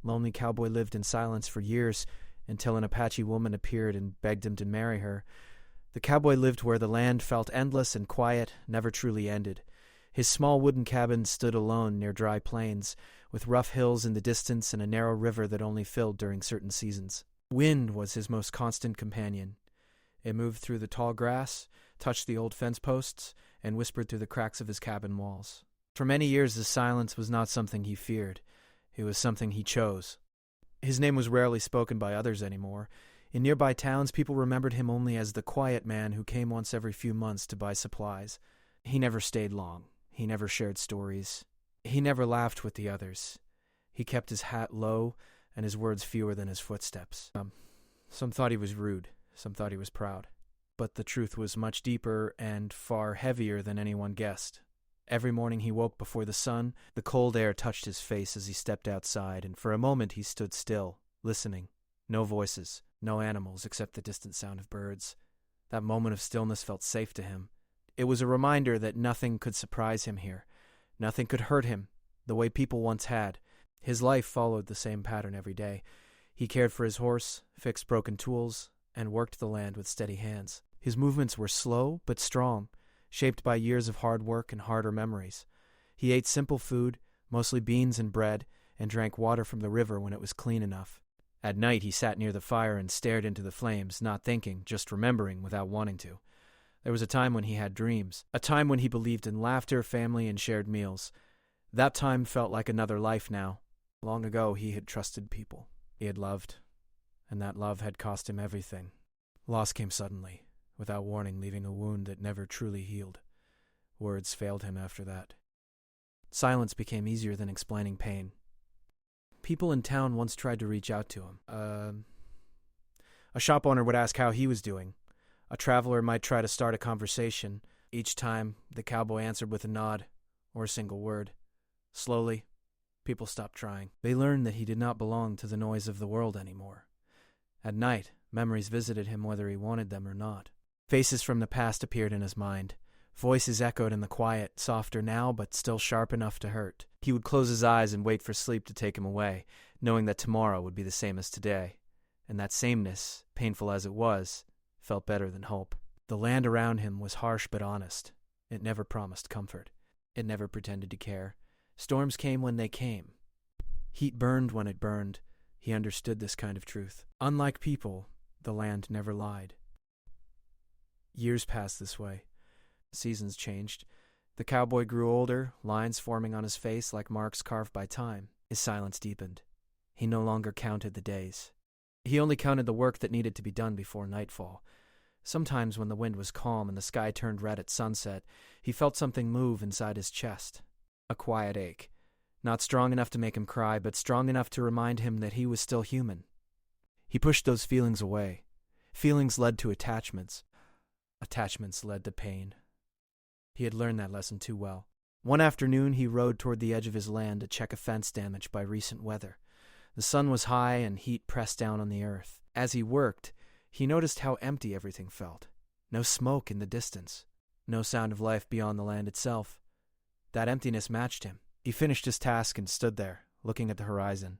Lonely Cowboy lived in silence for years until an Apache woman appeared and begged him to marry her. The cowboy lived where the land felt endless and quiet, never truly ended. His small wooden cabin stood alone near dry plains, with rough hills in the distance and a narrow river that only filled during certain seasons. Wind was his most constant companion. It moved through the tall grass, touched the old fence posts, and whispered through the cracks of his cabin walls. For many years, the silence was not something he feared. It was something he chose. His name was rarely spoken by others anymore. In nearby towns, people remembered him only as the quiet man who came once every few months to buy supplies. He never stayed long. He never shared stories. He never laughed with the others. He kept his hat low and his words fewer than his footsteps. Some thought he was rude. Some thought he was proud. But the truth was much deeper and far heavier than anyone guessed. Every morning he woke before the sun. The cold air touched his face as he stepped outside, and for a moment he stood still, listening. No voices, no animals except the distant sound of birds. That moment of stillness felt safe to him. It was a reminder that nothing could surprise him here. Nothing could hurt him, the way people once had. His life followed the same pattern every day. He cared for his horse, fixed broken tools, and worked the land with steady hands. His movements were slow but strong, shaped by years of hard work and harder memories. He ate simple food, mostly beans and bread, and drank water from the river when it was clean enough. At night he sat near the fire and stared into the flames, not thinking, just remembering without wanting to. There was a time when he had dreams, a time when he believed in laughter, family, and shared meals. That time felt like another life now. Long ago he had trusted people. He had loved, and that love had cost him everything. Loss came suddenly, without warning, leaving a wound that never truly healed. Words failed him after that. Silence became easier than explaining pain. People in town once tried to reach out to him. A shop owner would ask how he was doing. A traveler might try to start a conversation. Each time, the cowboy answered with a nod, or a single word. Slowly, people stopped trying. They learned that he did not belong to the noise of the world anymore. At night, memories visited him whether he wanted them or not. Faces from the past appeared in his mind. Voices echoed in the quiet, softer now, but still sharp enough to hurt. He would close his eyes and wait for sleep to take him away, knowing that tomorrow would be the same as today. And that sameness, painful as it was, felt better than hope. The land around him was harsh but honest. It never promised comfort. It never pretended to care. Storms came when they came. Heat burned when it burned. He understood this kind of truth. Unlike people, the land never lied. Years passed this way. Seasons changed. The cowboy grew older, lines forming on his face like marks carved by time. His silence deepened. He no longer counted the days. He only counted the work that needed to be done before nightfall. Sometimes when the wind was calm and the sky turned red at sunset, he felt something move inside his chest. A quiet ache. Not strong enough to make him cry, but strong enough to remind him that he was still human. He pushed those feelings away. Feelings led to attachments. Attachments led to pain. He had learned that lesson too well. One afternoon he rode toward the edge of his land to check a fence damaged by recent weather. The sun was high and heat pressed down on the earth. As he worked, he noticed how empty everything felt. No smoke in the distance. No sound of life beyond the land itself. That emptiness matched him. He finished his task and stood there, looking at the horizon.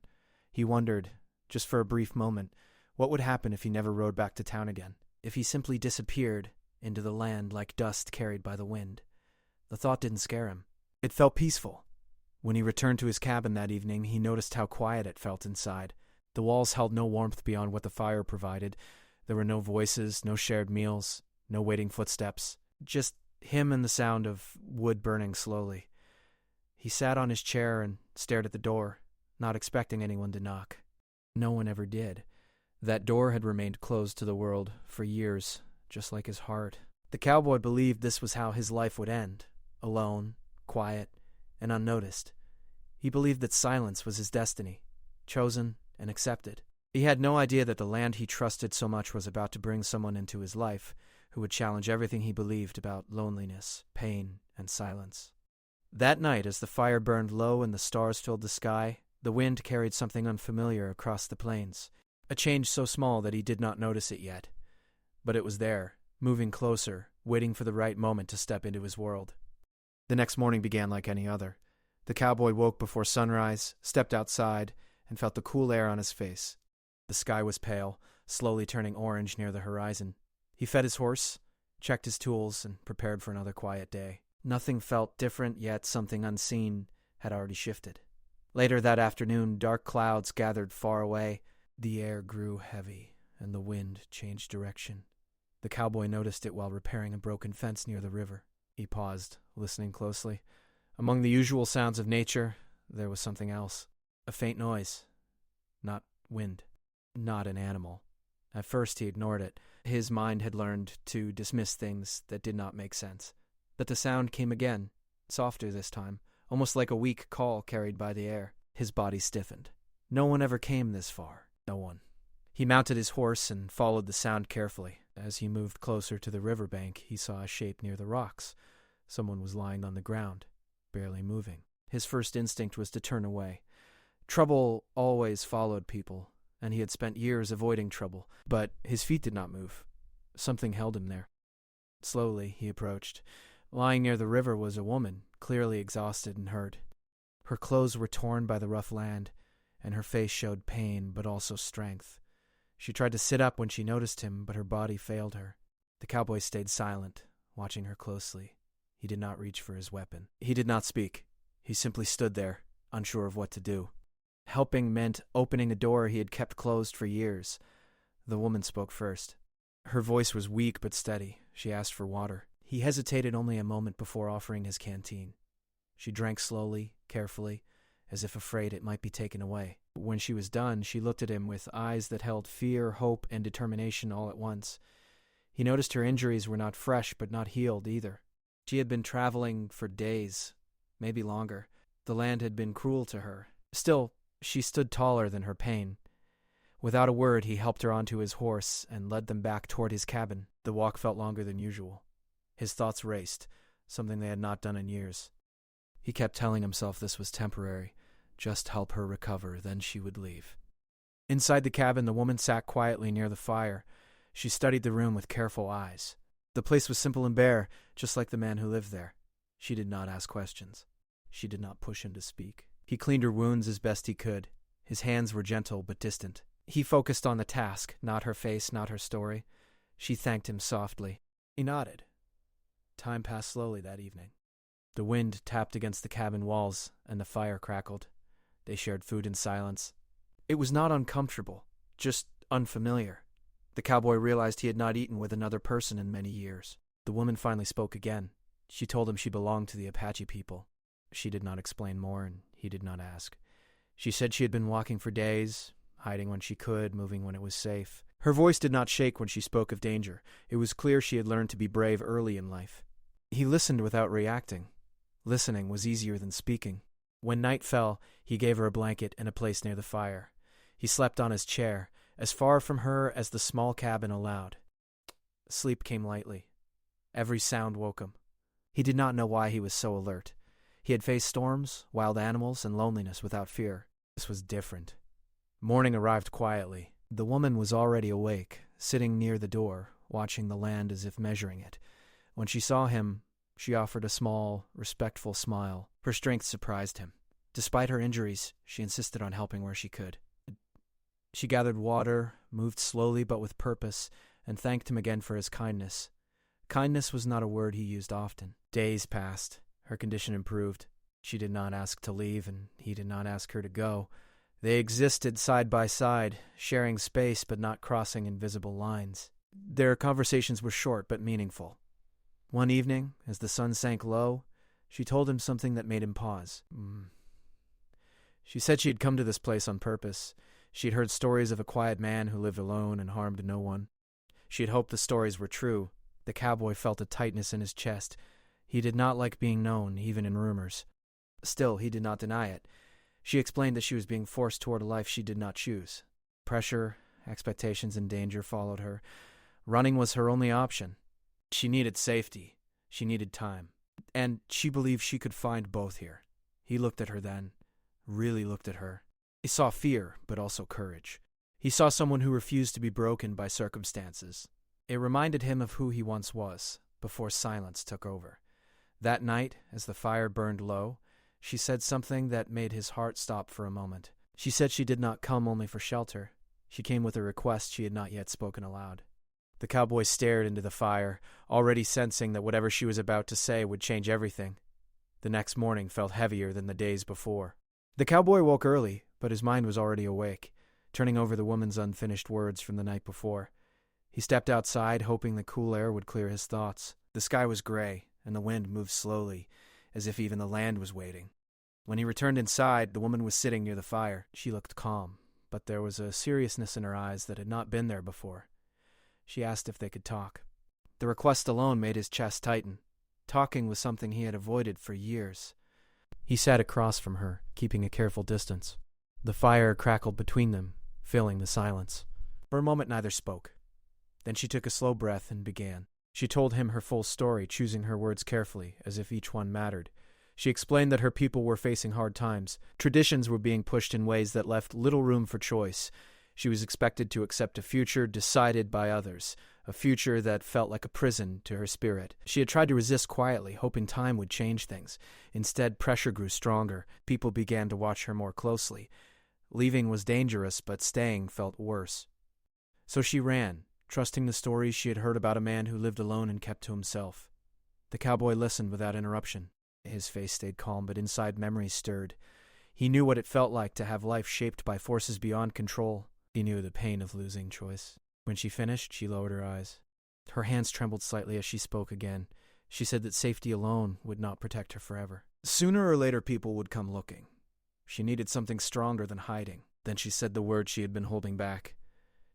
He wondered, just for a brief moment, what would happen if he never rode back to town again, if he simply disappeared into the land like dust carried by the wind. The thought didn't scare him. It felt peaceful. When he returned to his cabin that evening, he noticed how quiet it felt inside. The walls held no warmth beyond what the fire provided. There were no voices, no shared meals, no waiting footsteps. Just him and the sound of wood burning slowly. He sat on his chair and stared at the door, not expecting anyone to knock. No one ever did. That door had remained closed to the world for years, just like his heart. The cowboy believed this was how his life would end, alone, quiet, and unnoticed. He believed that silence was his destiny, chosen and accepted. He had no idea that the land he trusted so much was about to bring someone into his life who would challenge everything he believed about loneliness, pain, and silence. That night, as the fire burned low and the stars filled the sky, the wind carried something unfamiliar across the plains, a change so small that he did not notice it yet. But it was there, moving closer, waiting for the right moment to step into his world. The next morning began like any other. The cowboy woke before sunrise, stepped outside, and felt the cool air on his face. The sky was pale, slowly turning orange near the horizon. He fed his horse, checked his tools, and prepared for another quiet day. Nothing felt different, yet something unseen had already shifted. Later that afternoon, dark clouds gathered far away. The air grew heavy, and the wind changed direction. The cowboy noticed it while repairing a broken fence near the river. He paused, listening closely. Among the usual sounds of nature, there was something else. A faint noise. Not wind. Not an animal. At first he ignored it. His mind had learned to dismiss things that did not make sense. But the sound came again, softer this time, almost like a weak call carried by the air. His body stiffened. No one ever came this far. No one. He mounted his horse and followed the sound carefully. As he moved closer to the riverbank, he saw a shape near the rocks. Someone was lying on the ground, barely moving. His first instinct was to turn away. Trouble always followed people, and he had spent years avoiding trouble, but his feet did not move. Something held him there. Slowly, he approached. Lying near the river was a woman, clearly exhausted and hurt. Her clothes were torn by the rough land, and her face showed pain but also strength. She tried to sit up when she noticed him, but her body failed her. The cowboy stayed silent, watching her closely. He did not reach for his weapon. He did not speak. He simply stood there, unsure of what to do. Helping meant opening a door he had kept closed for years. The woman spoke first. Her voice was weak but steady. She asked for water. He hesitated only a moment before offering his canteen. She drank slowly, carefully, as if afraid it might be taken away. When she was done, she looked at him with eyes that held fear, hope, and determination all at once. He noticed her injuries were not fresh but not healed either. She had been traveling for days, maybe longer. The land had been cruel to her. Still, she stood taller than her pain. Without a word, he helped her onto his horse and led them back toward his cabin. The walk felt longer than usual. His thoughts raced, something they had not done in years. He kept telling himself this was temporary. Just help her recover, then she would leave. Inside the cabin, the woman sat quietly near the fire. She studied the room with careful eyes. The place was simple and bare, just like the man who lived there. She did not ask questions. She did not push him to speak. He cleaned her wounds as best he could. His hands were gentle but distant. He focused on the task, not her face, not her story. She thanked him softly. He nodded. Time passed slowly that evening. The wind tapped against the cabin walls, and the fire crackled. They shared food in silence. It was not uncomfortable, just unfamiliar. The cowboy realized he had not eaten with another person in many years. The woman finally spoke again. She told him she belonged to the Apache people. She did not explain more, and he did not ask. She said she had been walking for days, hiding when she could, moving when it was safe. Her voice did not shake when she spoke of danger. It was clear she had learned to be brave early in life. He listened without reacting. Listening was easier than speaking. When night fell, he gave her a blanket and a place near the fire. He slept on his chair, as far from her as the small cabin allowed. Sleep came lightly. Every sound woke him. He did not know why he was so alert. He had faced storms, wild animals, and loneliness without fear. This was different. Morning arrived quietly. The woman was already awake, sitting near the door, watching the land as if measuring it. When she saw him, she offered a small, respectful smile. Her strength surprised him. Despite her injuries, she insisted on helping where she could. She gathered water, moved slowly but with purpose, and thanked him again for his kindness. Kindness was not a word he used often. Days passed. Her condition improved. She did not ask to leave, and he did not ask her to go. They existed side by side, sharing space but not crossing invisible lines. Their conversations were short but meaningful. One evening, as the sun sank low, she told him something that made him pause. She said she had come to this place on purpose. She had heard stories of a quiet man who lived alone and harmed no one. She had hoped the stories were true. The cowboy felt a tightness in his chest. He did not like being known, even in rumors. Still, he did not deny it. She explained that she was being forced toward a life she did not choose. Pressure, expectations, and danger followed her. Running was her only option. She needed safety. She needed time. And she believed she could find both here. He looked at her then, really looked at her. He saw fear, but also courage. He saw someone who refused to be broken by circumstances. It reminded him of who he once was, before silence took over. That night, as the fire burned low, she said something that made his heart stop for a moment. She said she did not come only for shelter. She came with a request she had not yet spoken aloud. The cowboy stared into the fire, already sensing that whatever she was about to say would change everything. The next morning felt heavier than the days before. The cowboy woke early, but his mind was already awake, turning over the woman's unfinished words from the night before. He stepped outside, hoping the cool air would clear his thoughts. The sky was gray, and the wind moved slowly, as if even the land was waiting. When he returned inside, the woman was sitting near the fire. She looked calm, but there was a seriousness in her eyes that had not been there before. She asked if they could talk. The request alone made his chest tighten. Talking was something he had avoided for years. He sat across from her, keeping a careful distance. The fire crackled between them, filling the silence. For a moment neither spoke. Then she took a slow breath and began. She told him her full story, choosing her words carefully, as if each one mattered. She explained that her people were facing hard times. Traditions were being pushed in ways that left little room for choice. She was expected to accept a future decided by others, a future that felt like a prison to her spirit. She had tried to resist quietly, hoping time would change things. Instead, pressure grew stronger. People began to watch her more closely. Leaving was dangerous, but staying felt worse. So she ran, trusting the stories she had heard about a man who lived alone and kept to himself. The cowboy listened without interruption. His face stayed calm, but inside memories stirred. He knew what it felt like to have life shaped by forces beyond control. He knew the pain of losing choice. When she finished, she lowered her eyes. Her hands trembled slightly as she spoke again. She said that safety alone would not protect her forever. Sooner or later, people would come looking. She needed something stronger than hiding. Then she said the word she had been holding back.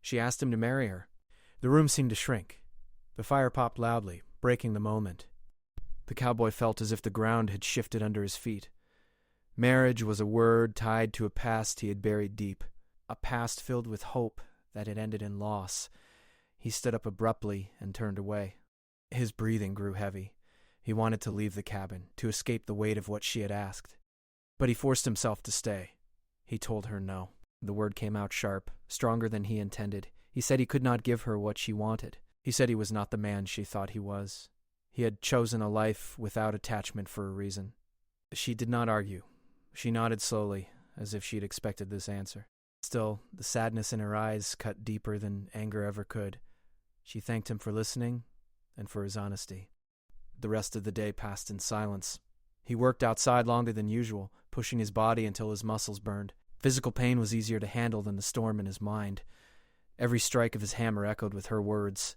She asked him to marry her. The room seemed to shrink. The fire popped loudly, breaking the moment. The cowboy felt as if the ground had shifted under his feet. Marriage was a word tied to a past he had buried deep, a past filled with hope that had ended in loss. He stood up abruptly and turned away. His breathing grew heavy. He wanted to leave the cabin, to escape the weight of what she had asked. But he forced himself to stay. He told her no. The word came out sharp, stronger than he intended. He said he could not give her what she wanted. He said he was not the man she thought he was. He had chosen a life without attachment for a reason. She did not argue. She nodded slowly, as if she had expected this answer. Still, the sadness in her eyes cut deeper than anger ever could. She thanked him for listening and for his honesty. The rest of the day passed in silence. He worked outside longer than usual, pushing his body until his muscles burned. Physical pain was easier to handle than the storm in his mind. Every strike of his hammer echoed with her words.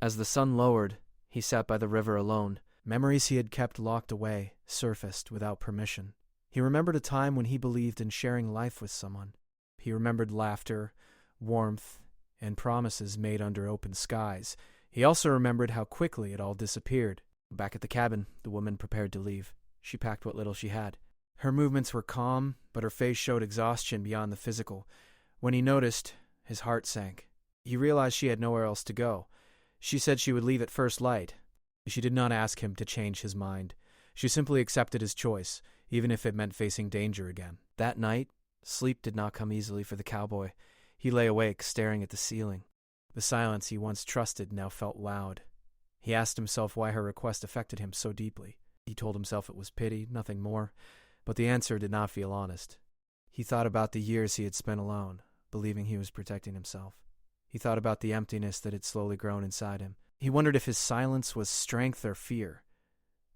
As the sun lowered, he sat by the river alone. Memories he had kept locked away surfaced without permission. He remembered a time when he believed in sharing life with someone. He remembered laughter, warmth, and promises made under open skies. He also remembered how quickly it all disappeared. Back at the cabin, the woman prepared to leave. She packed what little she had. Her movements were calm, but her face showed exhaustion beyond the physical. When he noticed, his heart sank. He realized she had nowhere else to go. She said she would leave at first light. She did not ask him to change his mind. She simply accepted his choice, even if it meant facing danger again. That night, sleep did not come easily for the cowboy. He lay awake, staring at the ceiling. The silence he once trusted now felt loud. He asked himself why her request affected him so deeply. He told himself it was pity, nothing more, but the answer did not feel honest. He thought about the years he had spent alone, believing he was protecting himself. He thought about the emptiness that had slowly grown inside him. He wondered if his silence was strength or fear.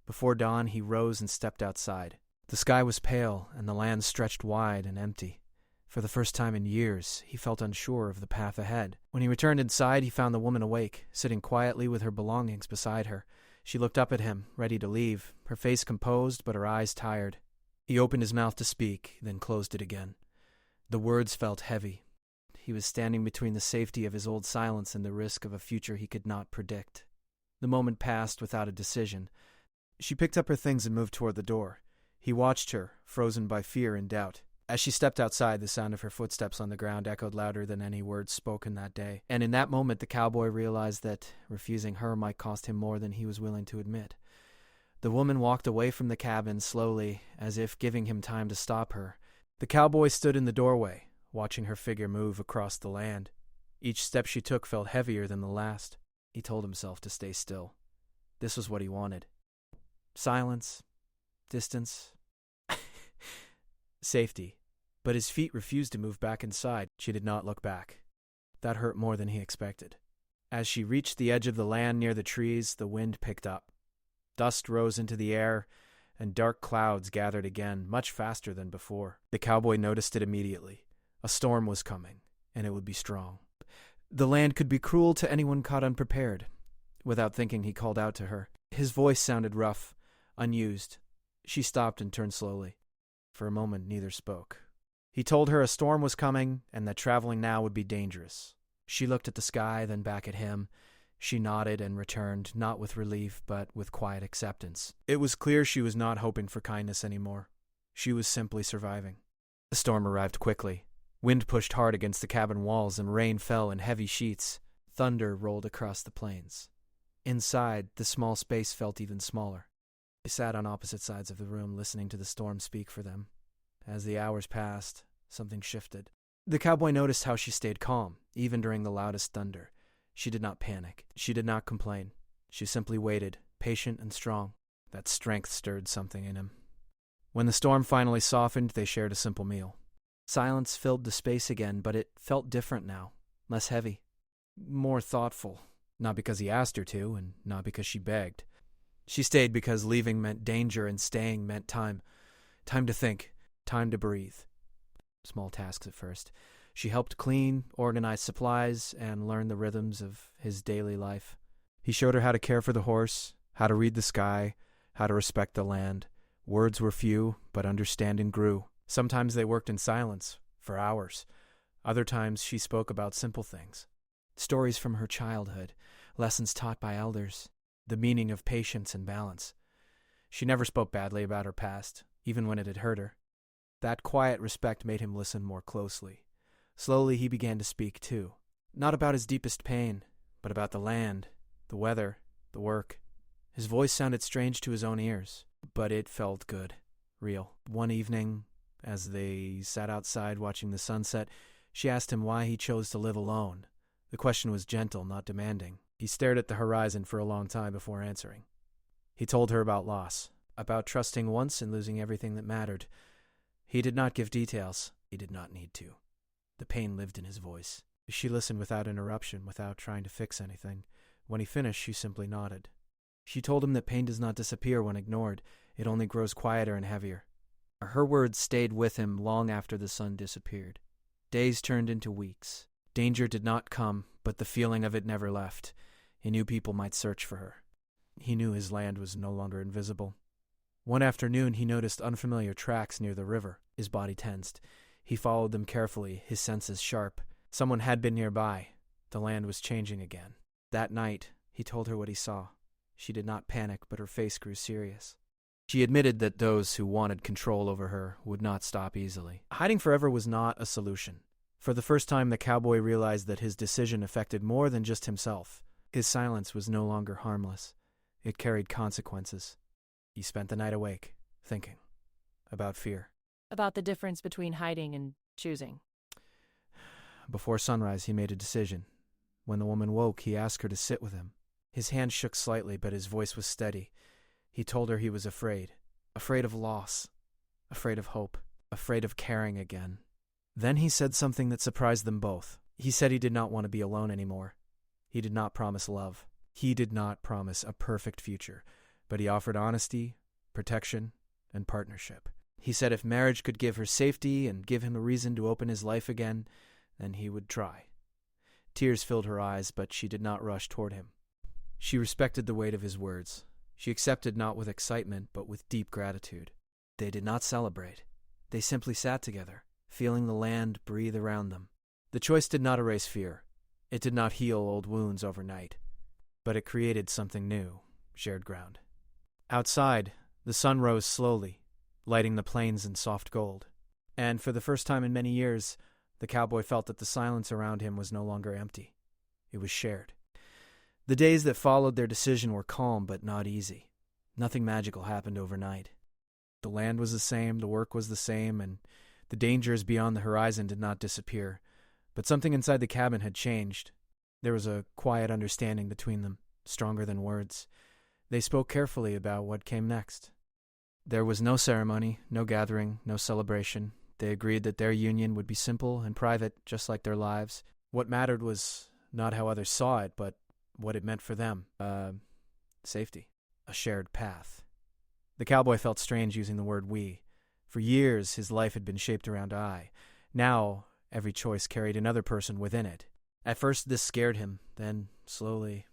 Before dawn, he rose and stepped outside. The sky was pale, and the land stretched wide and empty. For the first time in years, he felt unsure of the path ahead. When he returned inside, he found the woman awake, sitting quietly with her belongings beside her. She looked up at him, ready to leave, her face composed but her eyes tired. He opened his mouth to speak, then closed it again. The words felt heavy. He was standing between the safety of his old silence and the risk of a future he could not predict. The moment passed without a decision. She picked up her things and moved toward the door. He watched her, frozen by fear and doubt. As she stepped outside, the sound of her footsteps on the ground echoed louder than any words spoken that day. And in that moment, the cowboy realized that refusing her might cost him more than he was willing to admit. The woman walked away from the cabin slowly, as if giving him time to stop her. The cowboy stood in the doorway, watching her figure move across the land. Each step she took felt heavier than the last. He told himself to stay still. This was what he wanted. Silence, distance, safety. But his feet refused to move back inside. She did not look back. That hurt more than he expected. As she reached the edge of the land near the trees, the wind picked up. Dust rose into the air, and dark clouds gathered again, much faster than before. The cowboy noticed it immediately. A storm was coming, and it would be strong. The land could be cruel to anyone caught unprepared. Without thinking, he called out to her. His voice sounded rough, unused. She stopped and turned slowly. For a moment, neither spoke. He told her a storm was coming, and that traveling now would be dangerous. She looked at the sky, then back at him. She nodded and returned, not with relief, but with quiet acceptance. It was clear she was not hoping for kindness anymore. She was simply surviving. The storm arrived quickly. Wind pushed hard against the cabin walls, and rain fell in heavy sheets. Thunder rolled across the plains. Inside, the small space felt even smaller. They sat on opposite sides of the room, listening to the storm speak for them. As the hours passed, something shifted. The cowboy noticed how she stayed calm, even during the loudest thunder. She did not panic. She did not complain. She simply waited, patient and strong. That strength stirred something in him. When the storm finally softened, they shared a simple meal. Silence filled the space again, but it felt different now, less heavy, more thoughtful. Not because he asked her to, and not because she begged. She stayed because leaving meant danger and staying meant time. Time to think, time to breathe. Small tasks at first. She helped clean, organize supplies, and learn the rhythms of his daily life. He showed her how to care for the horse, how to read the sky, how to respect the land. Words were few, but understanding grew. Sometimes they worked in silence, for hours. Other times she spoke about simple things. Stories from her childhood, lessons taught by elders, the meaning of patience and balance. She never spoke badly about her past, even when it had hurt her. That quiet respect made him listen more closely. Slowly he began to speak, too. Not about his deepest pain, but about the land, the weather, the work. His voice sounded strange to his own ears, but it felt good, real. One evening, as they sat outside watching the sunset, she asked him why he chose to live alone. The question was gentle, not demanding. He stared at the horizon for a long time before answering. He told her about loss, about trusting once and losing everything that mattered. He did not give details. He did not need to. The pain lived in his voice. She listened without interruption, without trying to fix anything. When he finished, she simply nodded. She told him that pain does not disappear when ignored. It only grows quieter and heavier. Her words stayed with him long after the sun disappeared. Days turned into weeks. Danger did not come, but the feeling of it never left. He knew people might search for her. He knew his land was no longer invisible. One afternoon, he noticed unfamiliar tracks near the river. His body tensed. He followed them carefully, his senses sharp. Someone had been nearby. The land was changing again. That night, he told her what he saw. She did not panic, but her face grew serious. She admitted that those who wanted control over her would not stop easily. Hiding forever was not a solution. For the first time, the cowboy realized that his decision affected more than just himself. His silence was no longer harmless. It carried consequences. He spent the night awake, thinking about fear. About the difference between hiding and choosing. Before sunrise, he made a decision. When the woman woke, he asked her to sit with him. His hand shook slightly, but his voice was steady. He told her he was afraid of loss, afraid of hope, afraid of caring again. Then he said something that surprised them both. He said he did not want to be alone anymore. He did not promise love. He did not promise a perfect future, but he offered honesty, protection, and partnership. He said if marriage could give her safety and give him a reason to open his life again, then he would try. Tears filled her eyes, but she did not rush toward him. She respected the weight of his words. She accepted not with excitement, but with deep gratitude. They did not celebrate. They simply sat together, feeling the land breathe around them. The choice did not erase fear. It did not heal old wounds overnight. But it created something new, shared ground. Outside, the sun rose slowly, lighting the plains in soft gold. And for the first time in many years, the cowboy felt that the silence around him was no longer empty. It was shared. The days that followed their decision were calm but not easy. Nothing magical happened overnight. The land was the same, the work was the same, and the dangers beyond the horizon did not disappear. But something inside the cabin had changed. There was a quiet understanding between them, stronger than words. They spoke carefully about what came next. There was no ceremony, no gathering, no celebration, They agreed that their union would be simple and private, just like their lives. What mattered was not how others saw it, but what it meant for them. Safety. A shared path. The cowboy felt strange using the word we. For years, his life had been shaped around I. Now, every choice carried another person within it. At first, this scared him. Then, slowly,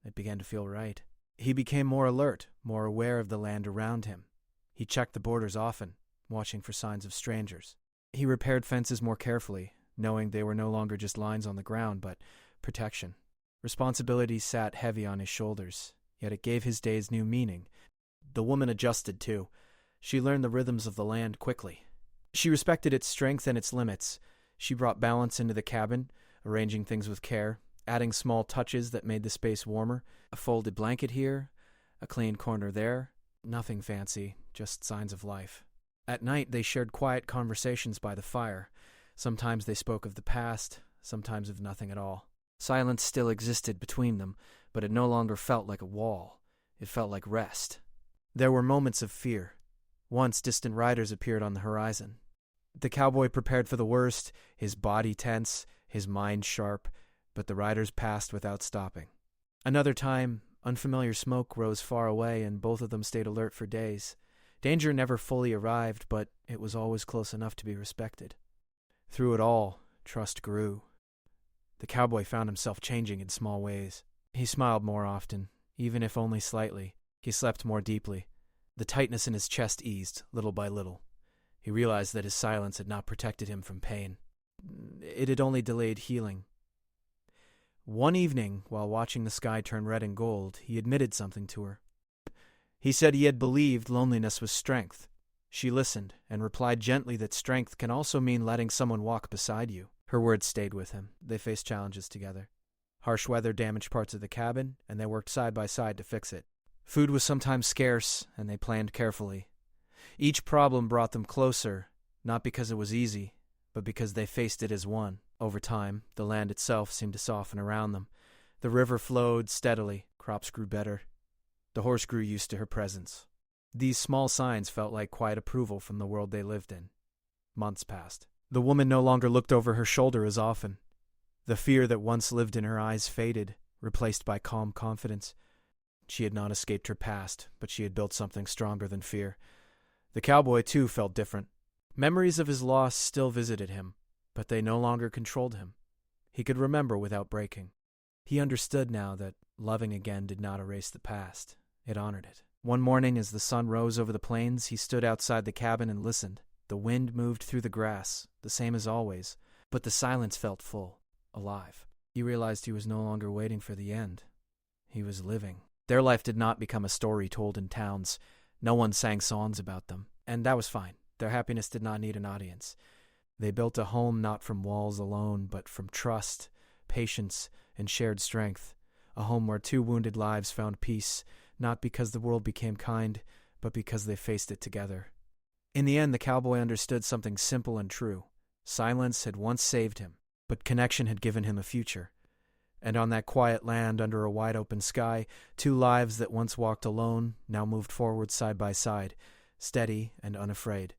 it began to feel right. He became more alert, more aware of the land around him. He checked the borders often, watching for signs of strangers. He repaired fences more carefully, knowing they were no longer just lines on the ground, but protection. Responsibility sat heavy on his shoulders, yet it gave his days new meaning. The woman adjusted, too. She learned the rhythms of the land quickly. She respected its strength and its limits. She brought balance into the cabin, arranging things with care, adding small touches that made the space warmer. A folded blanket here, a clean corner there. Nothing fancy, just signs of life. At night, they shared quiet conversations by the fire. Sometimes they spoke of the past, sometimes of nothing at all. Silence still existed between them, but it no longer felt like a wall. It felt like rest. There were moments of fear. Once, distant riders appeared on the horizon. The cowboy prepared for the worst, his body tense, his mind sharp, but the riders passed without stopping. Another time, unfamiliar smoke rose far away, and both of them stayed alert for days. Danger never fully arrived, but it was always close enough to be respected. Through it all, trust grew. The cowboy found himself changing in small ways. He smiled more often, even if only slightly. He slept more deeply. The tightness in his chest eased, little by little. He realized that his silence had not protected him from pain. It had only delayed healing. One evening, while watching the sky turn red and gold, he admitted something to her. He said he had believed loneliness was strength. She listened and replied gently that strength can also mean letting someone walk beside you. Her words stayed with him. They faced challenges together. Harsh weather damaged parts of the cabin, and they worked side by side to fix it. Food was sometimes scarce, and they planned carefully. Each problem brought them closer, not because it was easy, but because they faced it as one. Over time, the land itself seemed to soften around them. The river flowed steadily. Crops grew better. The horse grew used to her presence. These small signs felt like quiet approval from the world they lived in. Months passed. The woman no longer looked over her shoulder as often. The fear that once lived in her eyes faded, replaced by calm confidence. She had not escaped her past, but she had built something stronger than fear. The cowboy, too, felt different. Memories of his loss still visited him, but they no longer controlled him. He could remember without breaking. He understood now that loving again did not erase the past. It honored it. One morning, as the sun rose over the plains, he stood outside the cabin and listened. The wind moved through the grass, the same as always, but the silence felt full, alive. He realized he was no longer waiting for the end. He was living. Their life did not become a story told in towns. No one sang songs about them, and that was fine. Their happiness did not need an audience. They built a home not from walls alone, but from trust, patience, and shared strength. A home where two wounded lives found peace, not because the world became kind, but because they faced it together. In the end, the cowboy understood something simple and true. Silence had once saved him, but connection had given him a future. And on that quiet land under a wide-open sky, two lives that once walked alone now moved forward side by side, steady and unafraid.